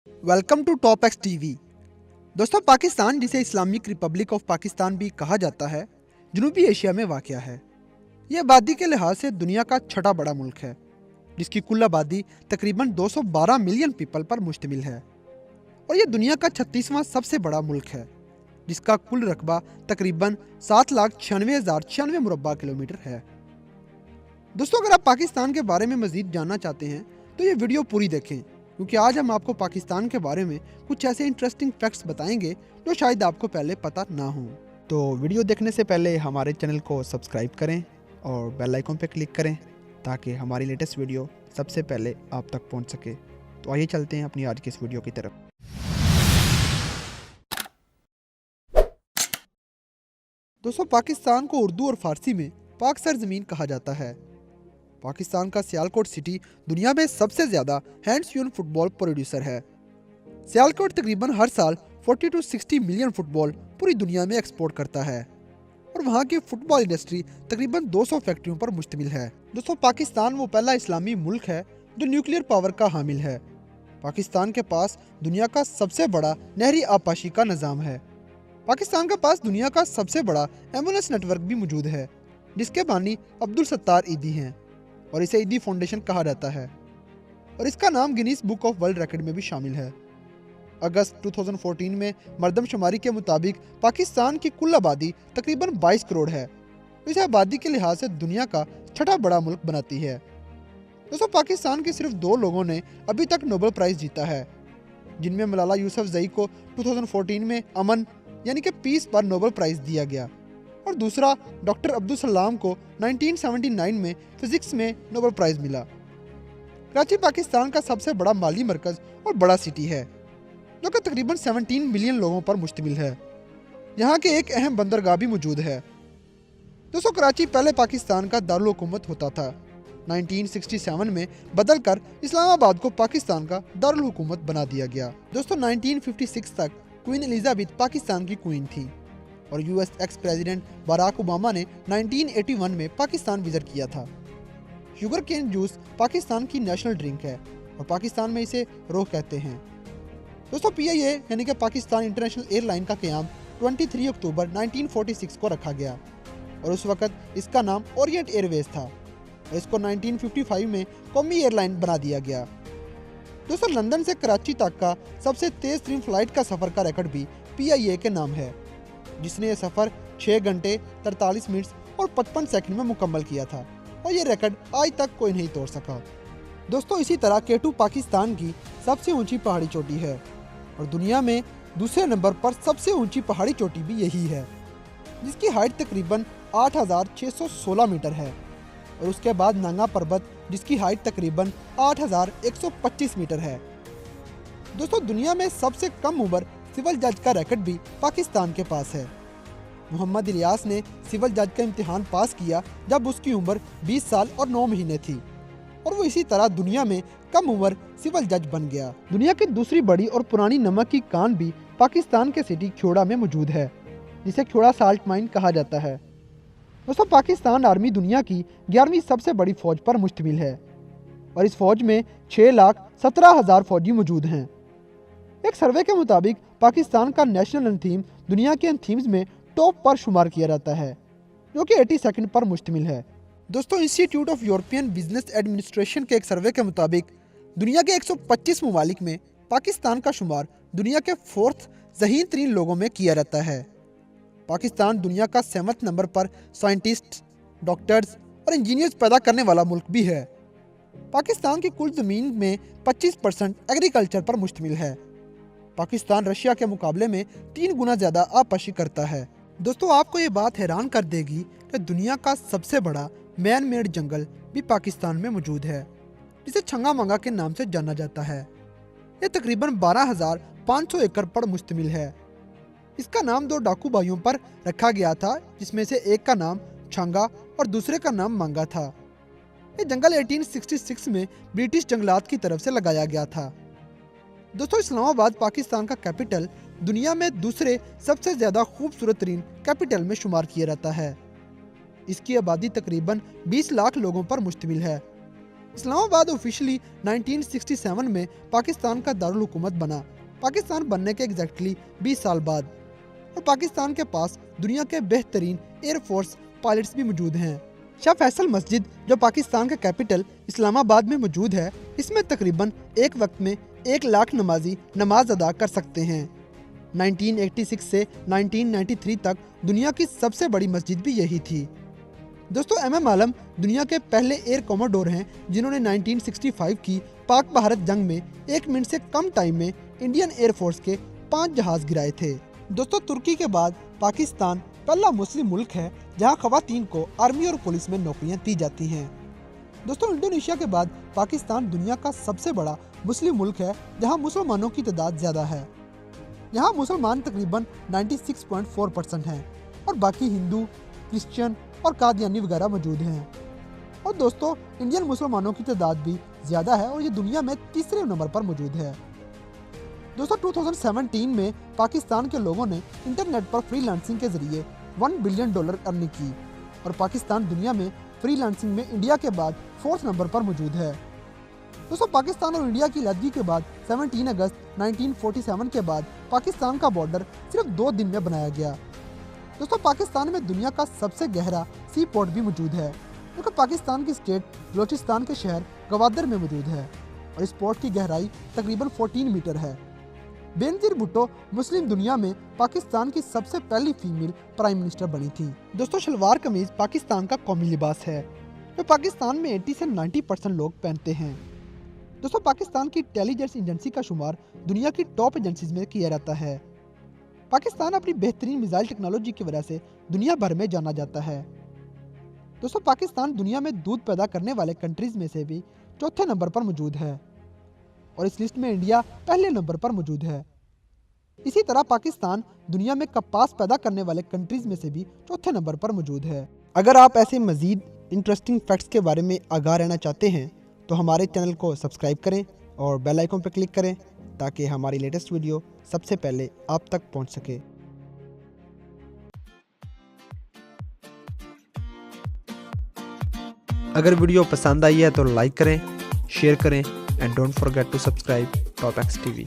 Welcome to top X TV. दोस्तों, पाकिस्तान, जिसे Islamic Republic of Pakistan भी कहा जाता है, जनूबी एशिया में वाक़या है। यह आबादी के लिहाज से दुनिया का छठा बड़ा मुल्क है, जिसकी कुल आबादी तकरीबन 212 मिलियन पीपल पर मुश्तमिल है। और यह दुनिया का 36वां सबसे बड़ा मुल्क है, जिसका कुल रकबा तकरीबन 7,96,096 मुरब्बा किलोमीटर है। दोस्तों, अगर आप पाकिस्तान के बारे में मज़ीद जानना चाहते हैं तो ये वीडियो पूरी देखें, क्योंकि आज हम आपको पाकिस्तान के बारे में कुछ ऐसे इंटरेस्टिंग फैक्ट्स बताएंगे जो शायद आपको पहले पता ना हो। तो वीडियो देखने से पहले हमारे चैनल को सब्सक्राइब करें और बेल आइकन पर क्लिक करें, ताकि हमारी लेटेस्ट वीडियो सबसे पहले आप तक पहुंच सके। तो आइए चलते हैं अपनी आज की इस वीडियो की तरफ। दोस्तों, पाकिस्तान को उर्दू और फारसी में पाक सरजमीन कहा जाता है। पाकिस्तान का सियालकोट सिटी दुनिया में सबसे ज़्यादा हैंड्स यून फुटबॉल प्रोड्यूसर है। सियालकोट तकरीबन हर साल 40 to 60 मिलियन फुटबॉल पूरी दुनिया में एक्सपोर्ट करता है और वहाँ की फुटबॉल इंडस्ट्री तकरीबन 200 फैक्ट्रियों पर मुश्तमिल है। दोस्तों, पाकिस्तान वो पहला इस्लामी मुल्क है जो न्यूक्लियर पावर का हामिल है। पाकिस्तान के पास दुनिया का सबसे बड़ा नहरी आबपाशी का निज़ाम है। पाकिस्तान के पास दुनिया का सबसे बड़ा एम्बुलेंस नेटवर्क भी मौजूद है, जिसके बानी अब्दुल सत्तार ईदी हैं और इसे ईदी फाउंडेशन कहा जाता है, और इसका नाम Guinness book of world record में भी शामिल है। अगस्त 2014 में मरदमशुमारी के मुताबिक पाकिस्तान की कुल आबादी तकरीबन 22 करोड़ है। इसे आबादी के लिहाज से दुनिया का छठा बड़ा मुल्क बनाती है। दोस्तों, पाकिस्तान के सिर्फ 2 लोगों ने अभी तक नोबेल प्राइज़ जीता है, जिनमें मलाला यूसुफजई को 2014 में अमन यानी कि पीस पर नोबेल प्राइज़ दिया गया, और दूसरा डॉक्टर अब्दुल सलाम को 1979 में फिजिक्स में नोबेल प्राइज़ मिला। कराची पाकिस्तान का सबसे बड़ा माली मरकज़ और बड़ा सिटी है, जो कि तकरीबन 17 मिलियन लोगों पर मुश्तमिल है। यहाँ के एक अहम बंदरगाह भी मौजूद है। दोस्तों, कराची पहले पाकिस्तान का दारुल हुकूमत होता था। 1967 में बदलकर इस्लामाबाद को पाकिस्तान का दारुल हुकूमत बना दिया गया। दोस्तों, 1956 तक क्वीन एलिजाबेथ पाकिस्तान की क्वीन थी और US ex president Barack Obama ने 1981 में पाकिस्तान विजिट किया था। शुगर केन जूस पाकिस्तान की नेशनल ड्रिंक है और पाकिस्तान में इसे रोह कहते हैं। दोस्तों, PIA यानी कि पाकिस्तान इंटरनेशनल एयरलाइन का क़याम 23 अक्टूबर 1946 को रखा गया और उस वक़्त इसका नाम ओरिएंट एयरवेज था और इसको 1955 में कौमी एयरलाइन बना दिया गया। दोस्तों, लंदन से कराची तक का सबसे तेज़ तरीन फ्लाइट का सफ़र का रिकॉर्ड भी PIA के नाम है, जिसने ये सफ़र 6 घंटे 43 मिनट और 55 सेकंड में मुकम्मल किया था और ये रिकॉर्ड आज तक कोई नहीं तोड़ सका। दोस्तों, इसी तरह K2 पाकिस्तान की सबसे ऊंची पहाड़ी चोटी है और दुनिया में दूसरे नंबर पर सबसे ऊंची पहाड़ी चोटी भी यही है, जिसकी हाइट तकरीबन 8,616 मीटर है, और उसके बाद नांगा पर्वत, जिसकी हाइट तकरीबन 8,125 मीटर है। दोस्तों, दुनिया में सबसे कम उम्र सिविल जज का रिकॉर्ड भी पाकिस्तान के पास है। मोहम्मद इलियास ने सिविल जज का इम्तिहान पास किया जब उसकी उम्र 20 साल और 9 महीने थी, और वो इसी तरह दुनिया में कम उम्र सिविल जज बन गया। दुनिया की दूसरी बड़ी और पुरानी नमक की कान भी पाकिस्तान के सिटी ख्योड़ा में मौजूद है, जिसे ख्योड़ा साल्ट माइन कहा जाता है। दोस्तों, पाकिस्तान आर्मी दुनिया की 11वीं सबसे बड़ी फौज पर मुश्तमिल है और इस फौज में 6,17,000 फौजी मौजूद हैं। एक सर्वे के मुताबिक पाकिस्तान का नेशनल एंथीम दुनिया के एंथीम्स में टॉप पर शुमार किया जाता है, जो कि 82 पर मुश्तमिल है। दोस्तों, institute of European business administration के एक सर्वे के मुताबिक दुनिया के 125 ममालिक में पाकिस्तान का शुमार दुनिया के 4th ज़हीन तरीन लोगों में किया जाता है। पाकिस्तान दुनिया का 7th नंबर पर साइंटिस्ट, डॉक्टर्स और इंजीनियर्स पैदा करने वाला मुल्क भी है। पाकिस्तान की कुल ज़मीन में 25% एग्रीकल्चर पर मुश्तमिल है। पाकिस्तान रशिया के मुकाबले में 3 गुना ज़्यादा आबपाशी करता है। दोस्तों, आपको ये बात हैरान कर देगी कि दुनिया का सबसे बड़ा मैन मेड जंगल भी पाकिस्तान में मौजूद है, जिसे छंगा मंगा के नाम से जाना जाता है। यह तकरीबन 12,500 एकड़ पर मुश्तमिल है। इसका नाम 2 डाकू भाइयों पर रखा गया था, जिसमें से एक का नाम छंगा और दूसरे का नाम मंगा था। ये जंगल 1866 में ब्रिटिश जंगलात की तरफ से लगाया गया था। दोस्तों, इस्लामाबाद पाकिस्तान का कैपिटल दुनिया में दूसरे सबसे ज़्यादा खूबसूरत तरीन कैपिटल में शुमार किया जाता है। इसकी आबादी तकरीबन 20 लाख लोगों पर मुश्तमिल है इस्लामाबाद ऑफिशियली 1967 में पाकिस्तान का दारुल हुकूमत बना, पाकिस्तान बनने के एग्जैक्टली 20 साल बाद। और पाकिस्तान के पास दुनिया के बेहतरीन एयरफोर्स पायलट्स भी मौजूद हैं। शाह फैसल मस्जिद जो पाकिस्तान का कैपिटल इस्लामाबाद में मौजूद है, इसमें तकरीबन एक वक्त में 1 लाख नमाजी नमाज अदा कर सकते हैं। 1986 से 1993 तक दुनिया की सबसे बड़ी मस्जिद भी यही थी। दोस्तों, MM आलम दुनिया के पहले एयर कॉमोडोर हैं जिन्होंने 1965 की पाक भारत जंग में 1 मिनट से कम टाइम में इंडियन एयरफोर्स के 5 जहाज गिराए थे। दोस्तों, तुर्की के बाद पाकिस्तान पहला मुस्लिम मुल्क है जहां खवातीन को आर्मी और पुलिस में नौकरियां दी जाती हैं। दोस्तों, इंडोनेशिया के बाद पाकिस्तान दुनिया का सबसे बड़ा मुस्लिम मुल्क है जहां मुसलमानों की तादाद ज़्यादा है। यहाँ मुसलमान तकरीबन 96.4% हैं और बाकी हिंदू, क्रिश्चियन और कादियानी वगैरह मौजूद हैं। और दोस्तों, इंडियन मुसलमानों की तादाद भी ज़्यादा है और ये दुनिया में तीसरे नंबर पर मौजूद है। दोस्तों, 2017 में पाकिस्तान के लोगों ने इंटरनेट पर फ्रीलांसिंग के जरिए $1 बिलियन अर्निंग की और पाकिस्तान दुनिया में फ्रीलांसिंग में इंडिया के बाद 4th नंबर पर मौजूद है। दोस्तों, पाकिस्तान और इंडिया की अलहदगी के बाद 17 अगस्त 1947 के बाद पाकिस्तान का बॉर्डर सिर्फ 2 दिन में बनाया गया। दोस्तों, पाकिस्तान में दुनिया का सबसे गहरा सी पोर्ट भी मौजूद है क्योंकि पाकिस्तान की स्टेट बलोचिस्तान के शहर गवादर में मौजूद है और इस पोर्ट की गहराई तकरीबन 14 मीटर है। बेनजीर भुट्टो मुस्लिम दुनिया में पाकिस्तान की सबसे पहली फीमेल प्राइम मिनिस्टर बनी थी। दोस्तों, शलवार कमीज पाकिस्तान का कौमी लिबास है जो पाकिस्तान में 80 से 90% लोग पहनते हैं। दोस्तों, पाकिस्तान की इंटेलिजेंस एजेंसी का शुमार दुनिया की टॉप एजेंसीज में किया जाता है। पाकिस्तान अपनी बेहतरीन मिसाइल टेक्नोलॉजी की वजह से दुनिया भर में जाना जाता है। दोस्तों, पाकिस्तान दुनिया में दूध पैदा करने वाले कंट्रीज में से भी 4थे नंबर पर मौजूद है और इस लिस्ट में इंडिया पहले नंबर पर मौजूद है। इसी तरह पाकिस्तान दुनिया में कपास पैदा करने वाले कंट्रीज में से भी 4थे नंबर पर मौजूद है। अगर आप ऐसे मजीद इंटरेस्टिंग फैक्ट्स के बारे में आगाह रहना चाहते हैं तो हमारे चैनल को सब्सक्राइब करें और बेल आइकन पर क्लिक करें ताकि हमारी लेटेस्ट वीडियो सबसे पहले आप तक पहुंच सके। अगर वीडियो पसंद आई है तो लाइक करें, शेयर करें and don't forget to subscribe top X TV.